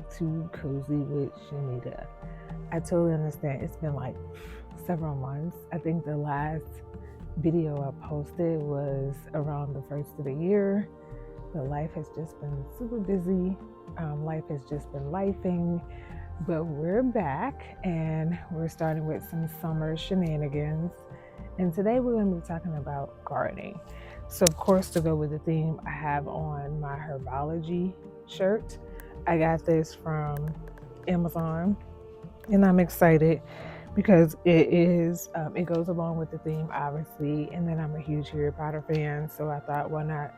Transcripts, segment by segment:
back to Cozy with Shanita. I totally understand it's been like several months. I think the last video I posted was around the first of the year, but life has just been super busy. Life has just been lifing, but we're back and we're starting with some summer shenanigans. And today we're going to be talking about gardening. So, of course, to go with the theme, I have on my herbology shirt. I got this from Amazon, and I'm excited because it goes along with the theme, obviously. And then I'm a huge Harry Potter fan, so I thought, why not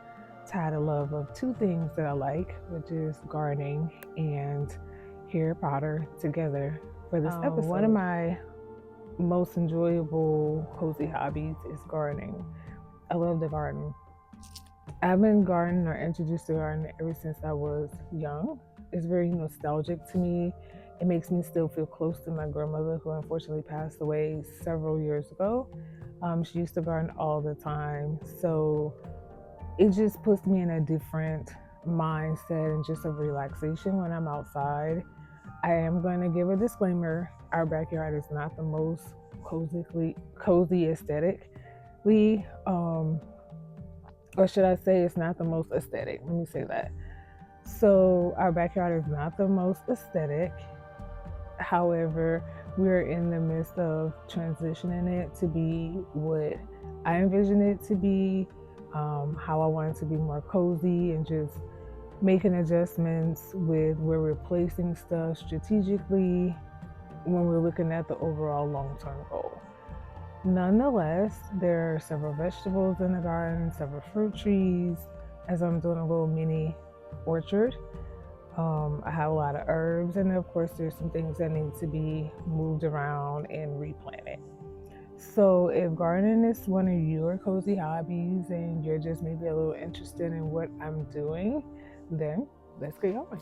tie the love of two things that I like, which is gardening and Harry Potter, together for this episode. One of my most enjoyable cozy hobbies is gardening. I love to garden. I've been gardening or introduced to gardening ever since I was young. It's very nostalgic to me. It makes me still feel close to my grandmother, who unfortunately passed away several years ago. She used to garden all the time. So it just puts me in a different mindset and just of relaxation when I'm outside. I am going to give a disclaimer. Our backyard is not the most cozy aesthetically, or should I say it's not the most aesthetic. Let me say that. So our backyard is not the most aesthetic. However, we're in the midst of transitioning it to be what I envision it to be, how I want it to be more cozy, and just making adjustments with where we're placing stuff strategically when we're looking at the overall long-term goal. Nonetheless, there are several vegetables in the garden, several fruit trees, as I'm doing a little mini orchard. I have a lot of herbs, and of course there's some things that need to be moved around and replanted. So if gardening is one of your cozy hobbies and you're just maybe a little interested in what I'm doing, then let's get going.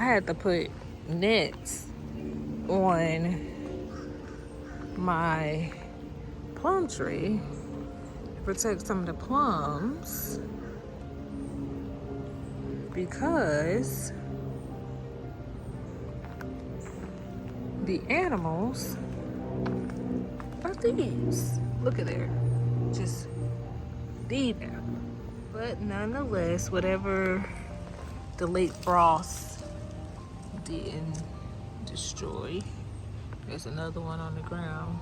had to put nets on my plum tree to protect some of the plums because the animals are thieves. Look at there, just thieving. But nonetheless, whatever the late frost didn't destroy, there's another one on the ground.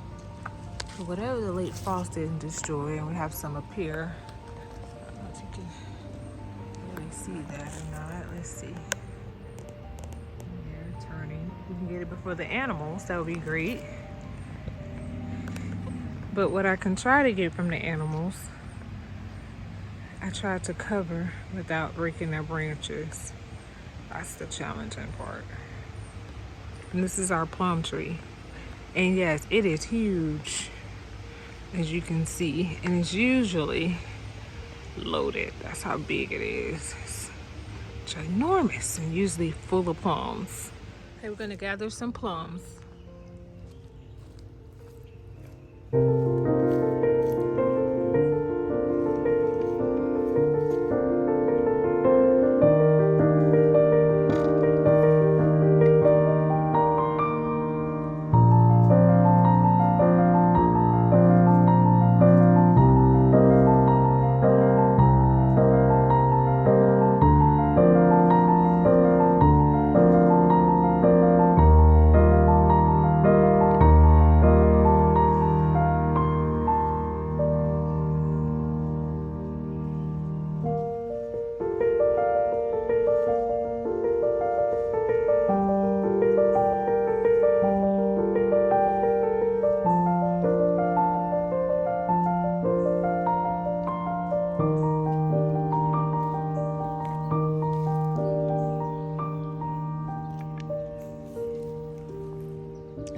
So whatever the late frost didn't destroy, and we have some up here. I don't know if you can really see that or not. Let's see. They're turning. We can get it before the animals. That would be great. But what I can try to get from the animals, I try to cover without breaking their branches. That's the challenging part. And this is our plum tree. And yes, it is huge, as you can see. And it's usually loaded. That's how big it is. It's ginormous and usually full of plums. Okay, we're gonna gather some plums.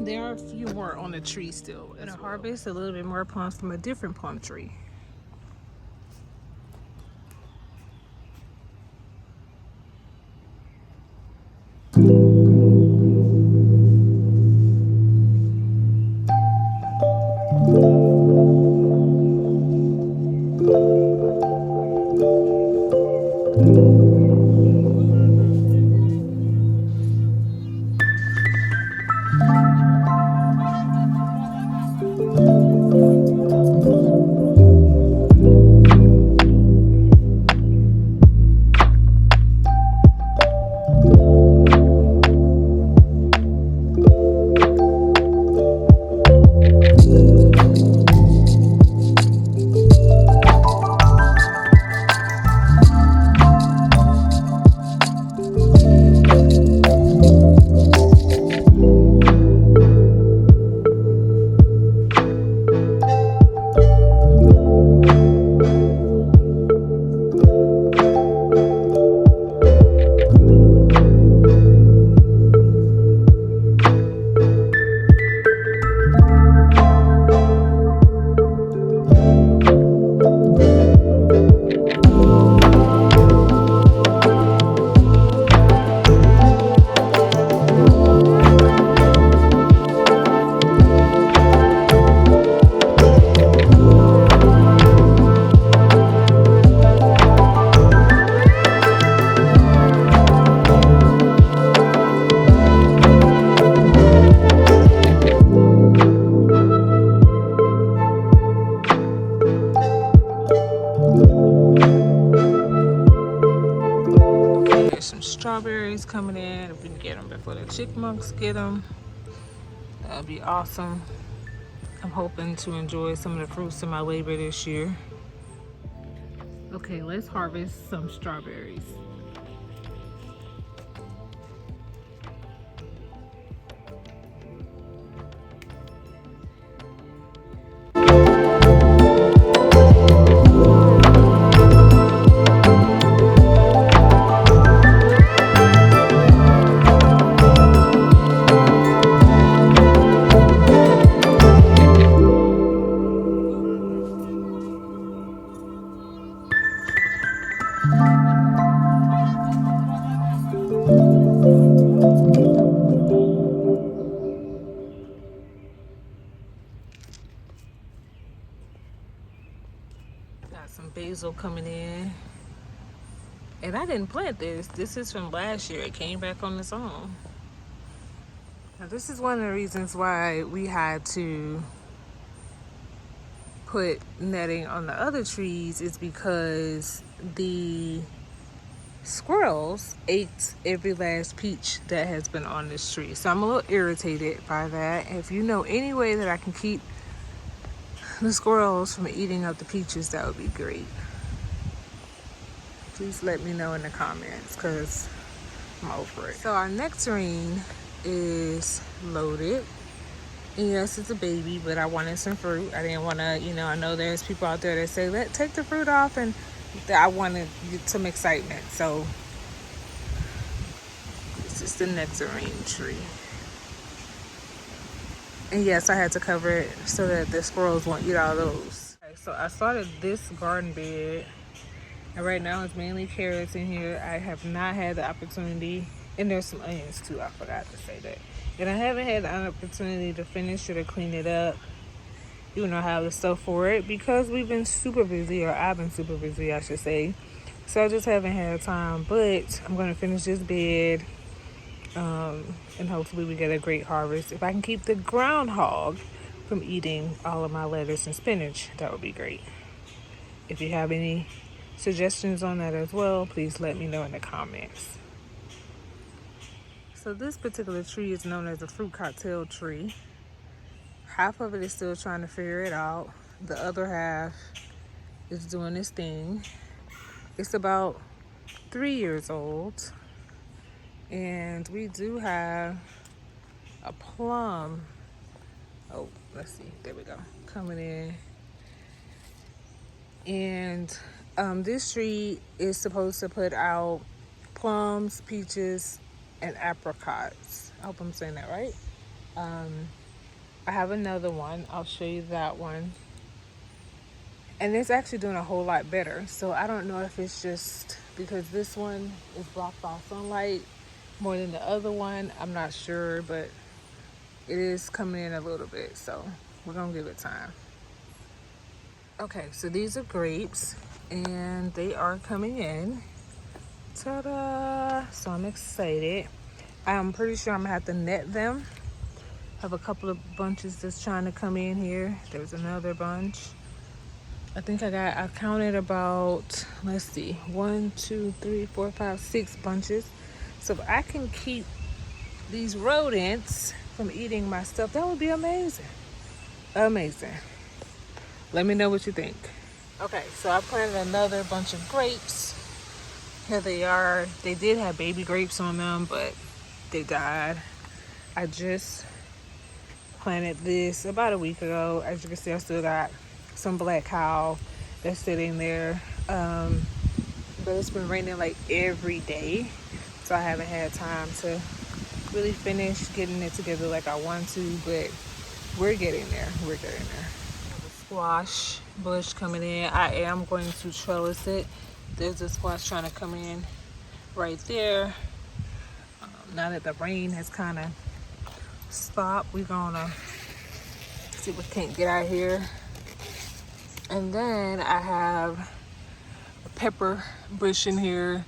There are a few more on the tree still. I'm gonna harvest a little bit more plums from a different plum tree. Strawberries coming in. If we can get them before the chipmunks get them, that would be awesome. I'm hoping to enjoy some of the fruits of my labor this year. Okay, let's harvest some strawberries. basil coming in. And I didn't plant this. This is from last year. It came back on its own. Now this is one of the reasons why we had to put netting on the other trees, is because the squirrels ate every last peach that has been on this tree. So I'm a little irritated by that. If you know any way that I can keep the squirrels from eating up the peaches, that would be great. Please let me know in the comments, because I'm over it. So our nectarine is loaded. And yes, it's a baby, but I wanted some fruit. I didn't want to, I know there's people out there that say, take the fruit off, and I wanted some excitement. So this is the nectarine tree. And yes, I had to cover it so that the squirrels won't eat all those. Okay, so I started this garden bed, and right now it's mainly carrots in here. I have not had the opportunity, and there's some onions too, I forgot to say that. And I haven't had the opportunity to finish it or clean it up, even though I have the stuff for it, because we've been super busy, or I've been super busy, I should say. So I just haven't had time, but I'm going to finish this bed, and hopefully we get a great harvest. If I can keep the groundhog from eating all of my lettuce and spinach, that would be great. If you have any suggestions on that as well, please let me know in the comments. So this particular tree is known as a fruit cocktail tree. Half of it is still trying to figure it out. The other half is doing its thing. It's about 3 years old. And we do have a plum. Oh, let's see. There we go. Coming in. And this tree is supposed to put out plums, peaches, and apricots. I hope I'm saying that right. I have another one. I'll show you that one. And it's actually doing a whole lot better. So I don't know if it's just because this one is blocked by sunlight more than the other one. I'm not sure, but it is coming in a little bit. So we're going to give it time. Okay, so these are grapes, and they are coming in. Ta-da! So I'm excited. I'm pretty sure I'm going to have to net them. I have a couple of bunches that's trying to come in here. There's another bunch. I think I counted about, let's see, 1, 2, 3, 4, 5, 6 bunches. So if I can keep these rodents from eating my stuff, that would be amazing. Amazing. Let me know what you think. Okay, so I planted another bunch of grapes. Here they are. They did have baby grapes on them, but they died. I just planted this about a week ago. As you can see, I still got some black cow that's sitting there. But it's been raining like every day, so I haven't had time to really finish getting it together like I want to, but we're getting there. We're getting there. Squash bush coming in. I am going to trellis it. There's a squash trying to come in right there. Now that the rain has kind of stopped, we're gonna see what can't get out here. And then I have a pepper bush in here.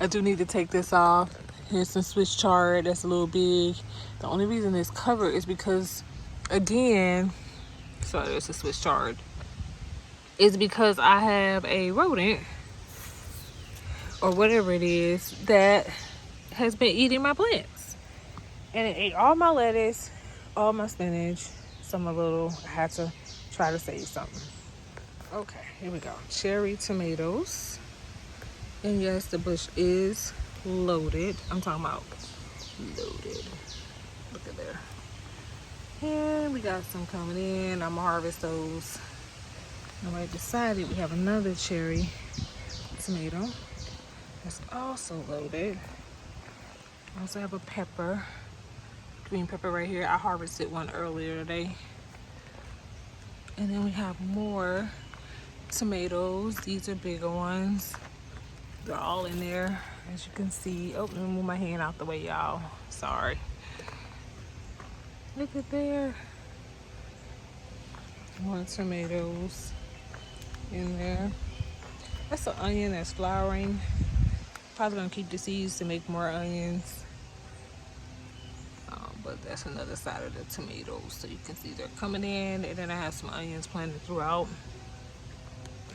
I do need to take this off. Here's some Swiss chard that's a little big. The only reason it's covered is because, again, sorry, it's a Swiss chard, is because I have a rodent or whatever it is that has been eating my plants. And it ate all my lettuce, all my spinach, some a little. I had to try to save something. Okay, here we go. Cherry tomatoes. And yes, the bush is loaded. I'm talking about loaded. Look at there. And we got some coming in. I'm gonna harvest those. And I decided we have another cherry tomato that's also loaded. I also have a pepper, green pepper right here. I harvested one earlier today. And then we have more tomatoes. These are bigger ones. They're all in there, as you can see. Oh, let me move my hand out the way, y'all. Sorry. Look at there. More tomatoes in there. That's an onion that's flowering. Probably gonna keep the seeds to make more onions. But that's another side of the tomatoes. So you can see they're coming in, and then I have some onions planted throughout,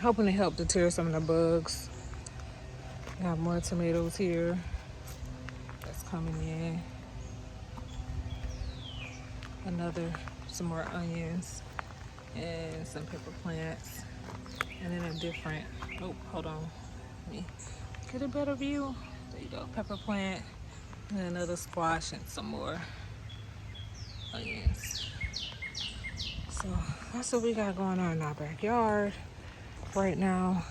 hoping to help deter some of the bugs. I have more tomatoes here that's coming in. Some more onions and some pepper plants. And then a different, oh, hold on. Let me get a better view. There you go, pepper plant. And another squash and some more onions. So that's what we got going on in our backyard right now.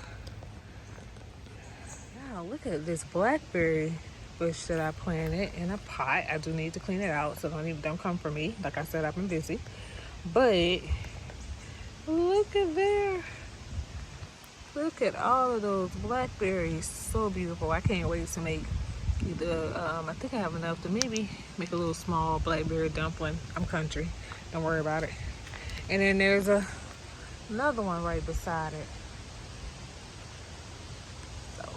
Wow, look at this blackberry bush that I planted in a pot. I do need to clean it out, so don't come for me. Like I said, I've been busy. But look at there. Look at all of those blackberries. So beautiful. I can't wait to make either, I think I have enough to maybe make a little small blackberry dumpling. I'm country. Don't worry about it. And then there's another one right beside it. So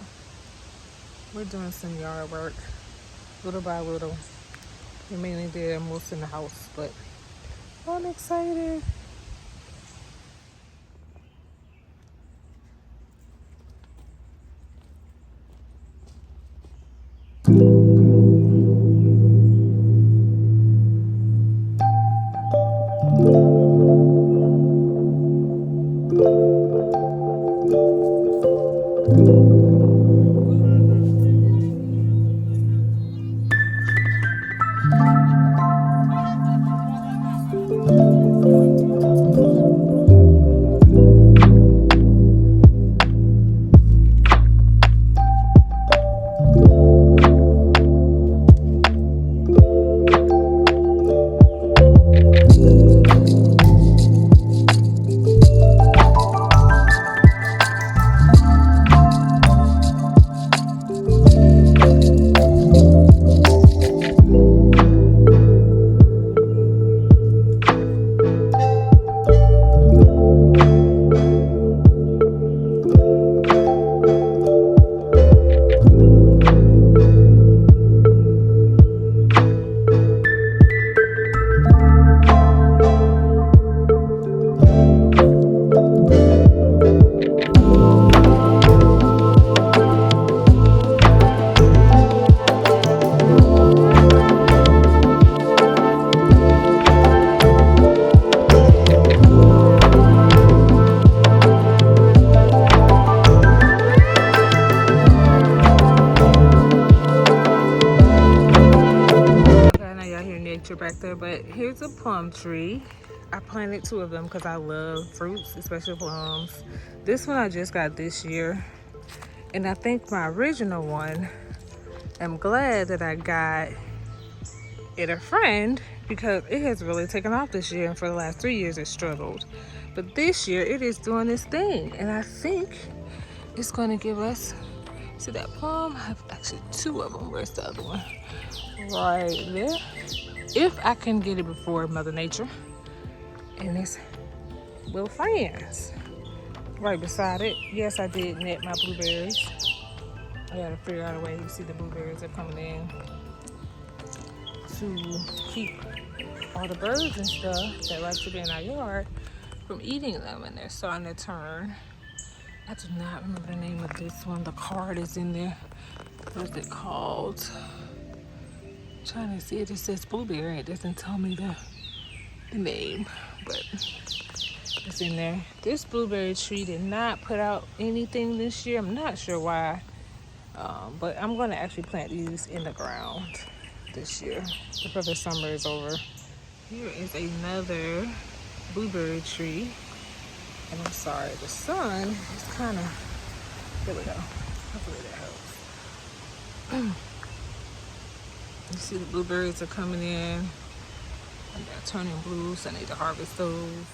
we're doing some yard work little by little. We mainly did most in the house, but I'm excited. Back there, but here's a plum tree. I planted 2 of them because I love fruits, especially plums. This one I just got this year, and I think my original one, I'm glad that I got it a friend because it has really taken off this year, and for the last 3 years it struggled, but this year it is doing this thing, and I think it's going to give us, see that plum? I have actually 2 of them. Where's the other one? Right there. If I can get it before Mother Nature. And it's little friends right beside it. Yes, I did net my blueberries. I gotta figure out a way. You see the blueberries are coming in to keep all the birds and stuff that like to be in our yard from eating them, and they're starting to turn. I do not remember the name of this one. The card is in there. What is it called? Trying to see it. It says blueberry. It doesn't tell me the name, but it's in there. This blueberry tree did not put out anything this year. I'm not sure why, but I'm going to actually plant these in the ground this year before the summer is over. Here is another blueberry tree, and I'm sorry, the sun is kind of, there we go. Hopefully that helps. You see the blueberries are coming in, and they're turning blue, so I need to harvest those.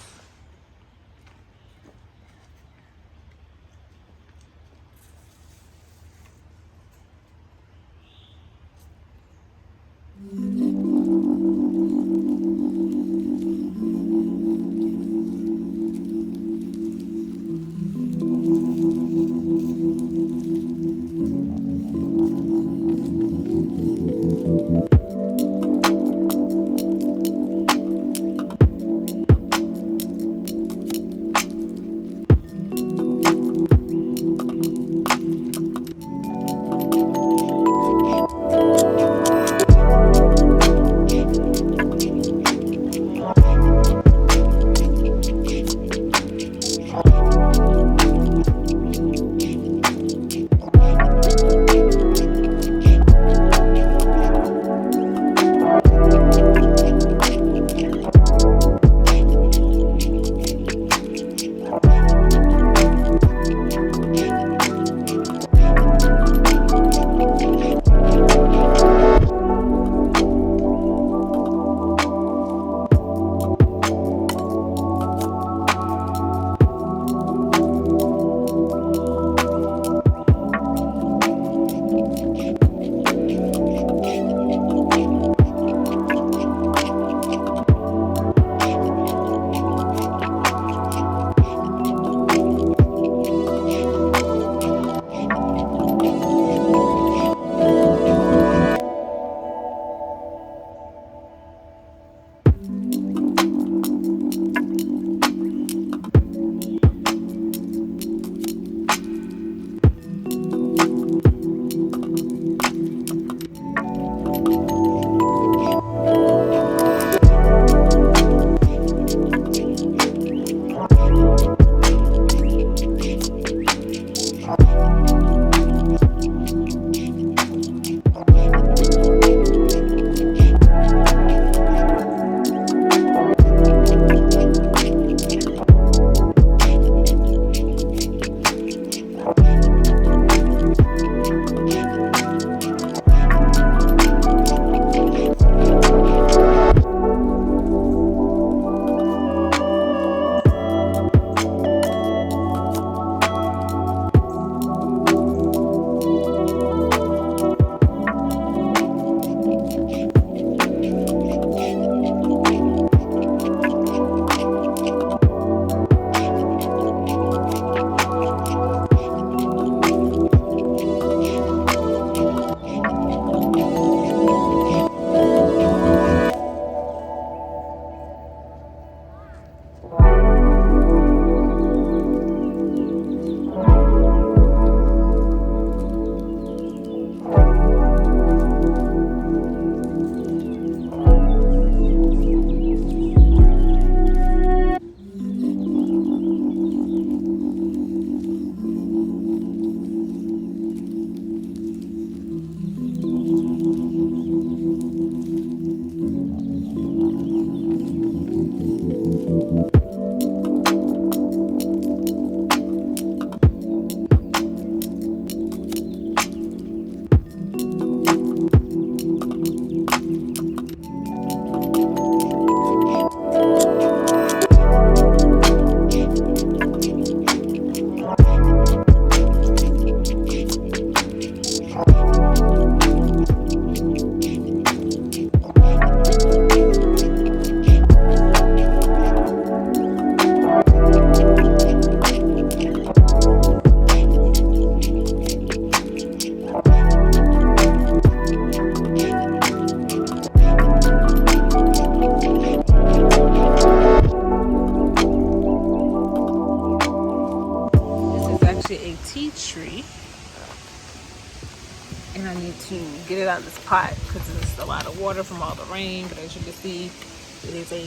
to get it out of this pot because there's a lot of water from all the rain. But as you can see, it is a,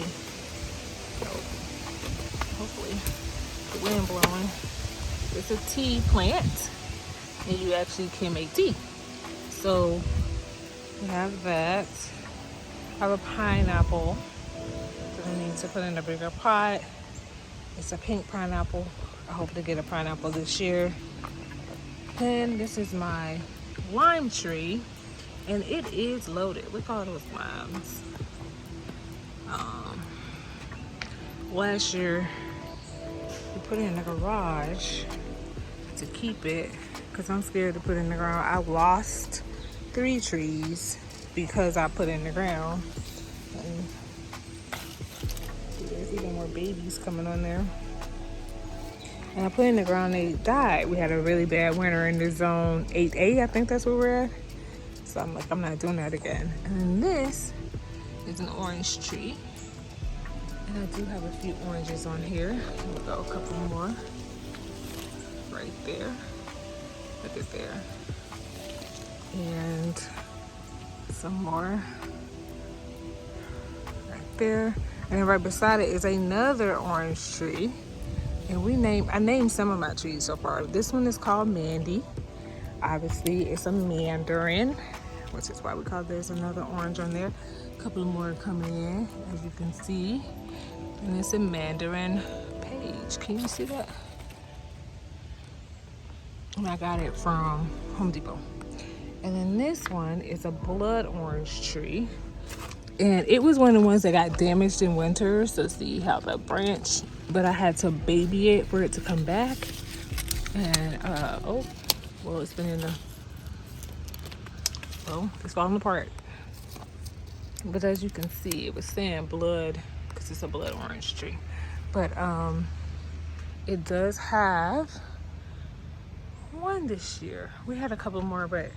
hopefully the wind blowing. It's a tea plant, and you actually can make tea. So we have that. I have a pineapple that I need to put in a bigger pot. It's a pink pineapple. I hope to get a pineapple this year. And this is my lime tree, and it is loaded. Look at all those limes. Last year we put it in the garage to keep it because I'm scared to put it in the ground. I lost 3 trees because I put it in the ground. And there's even more babies coming on there. And I put it in the ground, they died. We had a really bad winter in the zone 8A, I think that's where we're at. So I'm like, I'm not doing that again. And then this is an orange tree. And I do have a few oranges on here. We'll go a couple more. Right there. Look at there. And some more. Right there. And then right beside it is another orange tree. And I named some of my trees so far. This one is called Mandy. Obviously, it's a mandarin, which is why we call it. There's another orange on there. A couple more coming in, as you can see. And it's a mandarin page. Can you see that? And I got it from Home Depot. And then this one is a blood orange tree. And it was one of the ones that got damaged in winter. So see how the branch, but I had to baby it for it to come back. And, oh, well, it's been in the, well, it's falling apart. But as you can see, it was saying blood because it's a blood orange tree. But it does have one this year. We had a couple more, but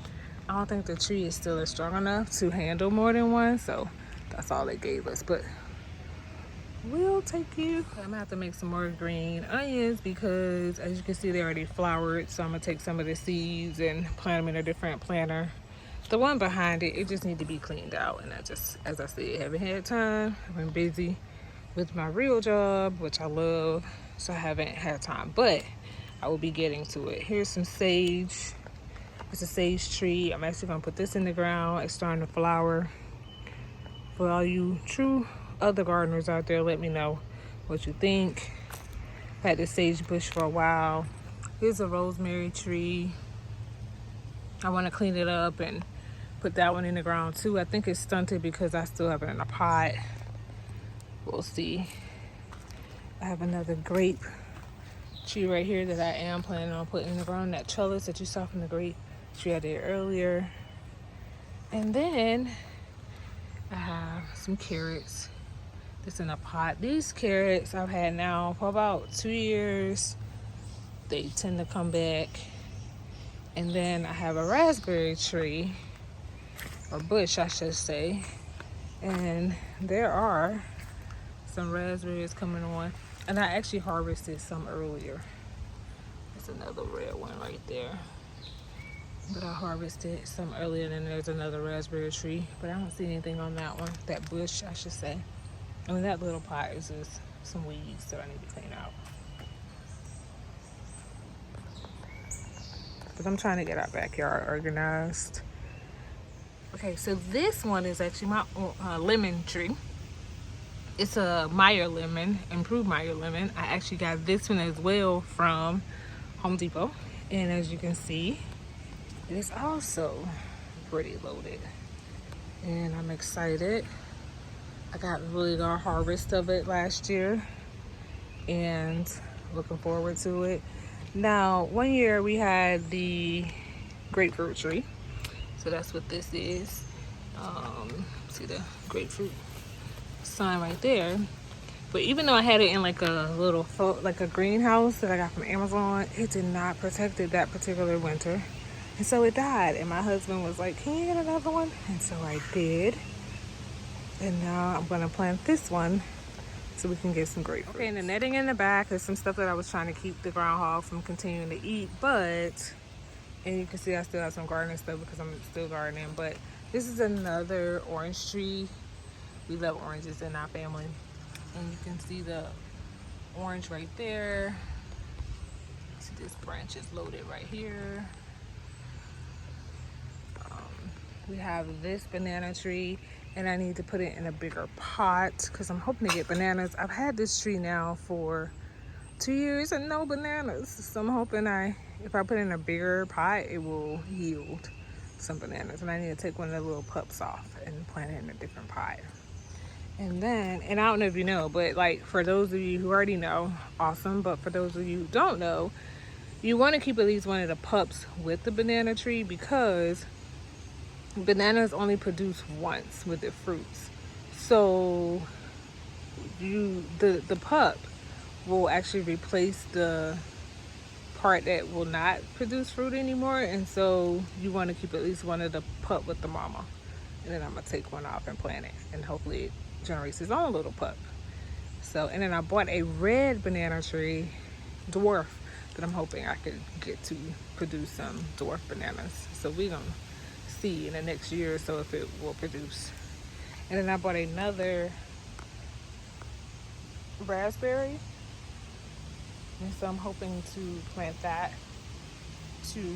I don't think the tree is still strong enough to handle more than one. So that's all they gave us. But we'll take you. I'm gonna have to make some more green onions because as you can see, they already flowered. So I'm gonna take some of the seeds and plant them in a different planter. The one behind it, it just needs to be cleaned out. And I just, as I said, haven't had time. I've been busy with my real job, which I love. So I haven't had time, but I will be getting to it. Here's some sage. It's a sage tree. I'm actually gonna put this in the ground. It's starting to flower. For all you true other gardeners out there, let me know what you think. Had this sage bush for a while. Here's a rosemary tree. I want to clean it up and put that one in the ground too. I think it's stunted because I still have it in a pot. We'll see. I have another grape tree right here that I am planning on putting in the ground. That trellis that you saw from the grape tree I did earlier. And then I have some carrots. This in a pot. These carrots I've had now for about 2 years. They tend to come back. And then I have a raspberry tree, or bush I should say. And there are some raspberries coming on. And I actually harvested some earlier. There's another red one right there. But I harvested some earlier, and then there's another raspberry tree. But I don't see anything on that one, that bush I should say. I mean, that little pot is just some weeds that I need to clean out. But I'm trying to get our backyard organized. Okay, so this one is actually my lemon tree. It's a Meyer lemon, improved Meyer lemon. I actually got this one as well from Home Depot. And as you can see, it is also pretty loaded. And I'm excited. I got really good harvest of it last year and looking forward to it. Now, one year we had the grapefruit tree. So that's what this is. See the grapefruit sign right there. But even though I had it in like a little, like a greenhouse that I got from Amazon, it did not protect it that particular winter. And so it died. And my husband was like, can you get another one? And so I did. And now I'm gonna plant this one so we can get some grapefruit. Okay, and the netting in the back, there's some stuff that I was trying to keep the groundhog from continuing to eat, but And you can see I still have some gardening stuff because I'm still gardening. But this is another orange tree. We love oranges in our family. And you can see the orange right there. See, this branch is loaded right here. We have this banana tree, and I need to put it in a bigger pot because I'm hoping to get bananas. I've had this tree now for 2 years and no bananas. So I'm hoping if I put it in a bigger pot, it will yield some bananas. And I need to take one of the little pups off and plant it in a different pot. And then, and I don't know if you know, but like for those of you who already know, awesome. But for those of you who don't know, you want to keep at least one of the pups with the banana tree because bananas only produce once with the fruits. So the pup will actually replace the part that will not produce fruit anymore, and so you want to keep at least one of the pup with the mama. And then I'm gonna take one off and plant it, and hopefully it generates his own little pup. So, and then I bought a red banana tree, dwarf, that I'm hoping I could get to produce some dwarf bananas. So we're gonna see in the next year or so if it will produce. And then I bought another raspberry, and so I'm hoping to plant that too.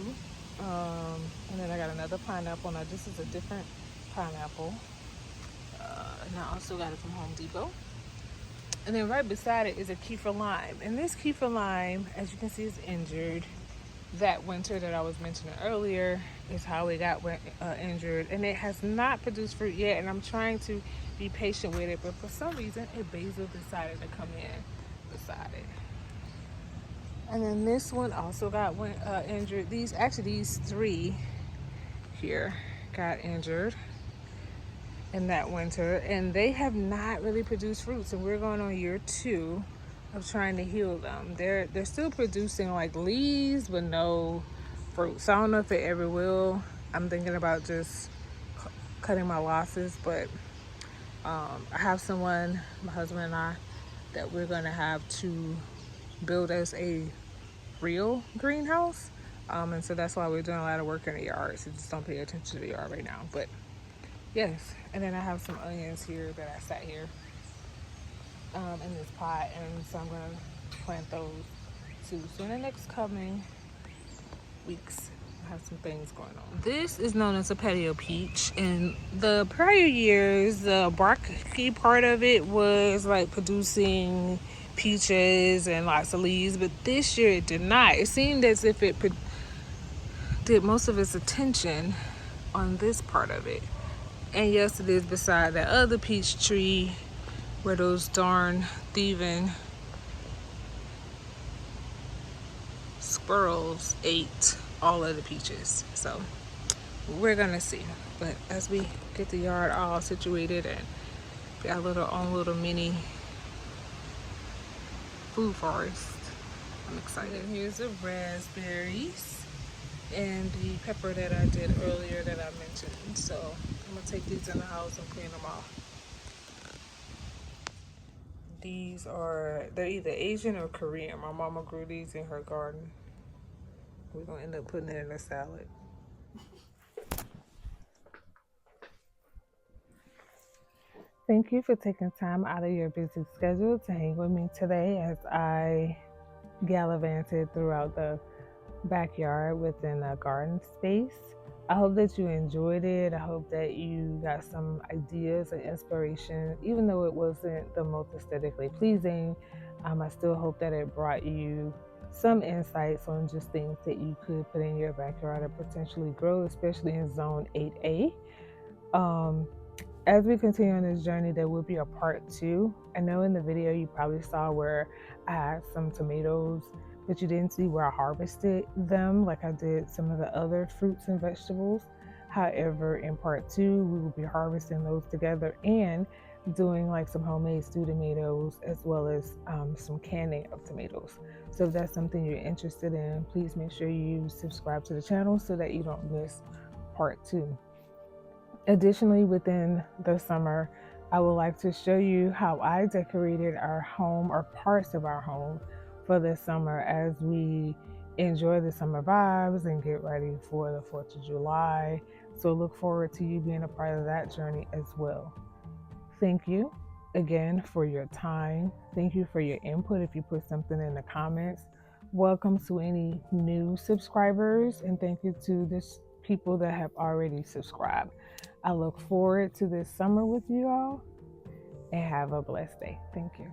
And then I got another pineapple. Now this is a different pineapple, and I also got it from Home Depot. And then right beside it is a kefir lime, and this kefir lime, as you can see, is injured. That winter that I was mentioning earlier is how it got injured, and it has not produced fruit yet. And I'm trying to be patient with it, but for some reason, a basil decided to come in beside it. And then this one also got injured. These three here got injured in that winter, and they have not really produced fruits. And we're going on year 2 of trying to heal them. They're still producing like leaves, but no fruit. So I don't know if it ever will. I'm thinking about just cutting my losses, but I have someone, my husband and I, that we're gonna have to build us a real greenhouse, and so that's why we're doing a lot of work in the yard. So just don't pay attention to the yard right now. But yes, and then I have some onions here that I sat here in this pot, and so I'm gonna plant those too. So in the next coming weeks, I have some things going on. This is known as a patio peach, and the prior years, the barky part of it was like producing peaches and lots of leaves, but this year it did not. It seemed as if it did most of its attention on this part of it. And yes, it is beside that other peach tree where those darn thieving squirrels ate all of the peaches. So we're gonna see. But as we get the yard all situated and got our own little mini food forest, I'm excited. And here's the raspberries and the pepper that I did earlier that I mentioned. So I'm gonna take these in the house and clean them off. They're either Asian or Korean. My mama grew these in her garden. We're gonna end up putting it in a salad. Thank you for taking time out of your busy schedule to hang with me today as I gallivanted throughout the backyard within a garden space. I hope that you enjoyed it. I hope that you got some ideas and inspiration. Even though it wasn't the most aesthetically pleasing, I still hope that it brought you some insights on just things that you could put in your backyard and potentially grow, especially in zone 8A. As we continue on this journey, there will be a part 2. I know in the video you probably saw where I had some tomatoes, but you didn't see where I harvested them like I did some of the other fruits and vegetables. However, in part 2, we will be harvesting those together and doing like some homemade stewed tomatoes as well as some canning of tomatoes. So if that's something you're interested in, please make sure you subscribe to the channel so that you don't miss part 2. Additionally, within the summer, I would like to show you how I decorated our home or parts of our home for the summer as we enjoy the summer vibes and get ready for the 4th of July. So look forward to you being a part of that journey as well. Thank you again for your time. Thank you for your input. If you put something in the comments, welcome to any new subscribers, and thank you to this people that have already subscribed. I look forward to this summer with you all, and have a blessed day. Thank you.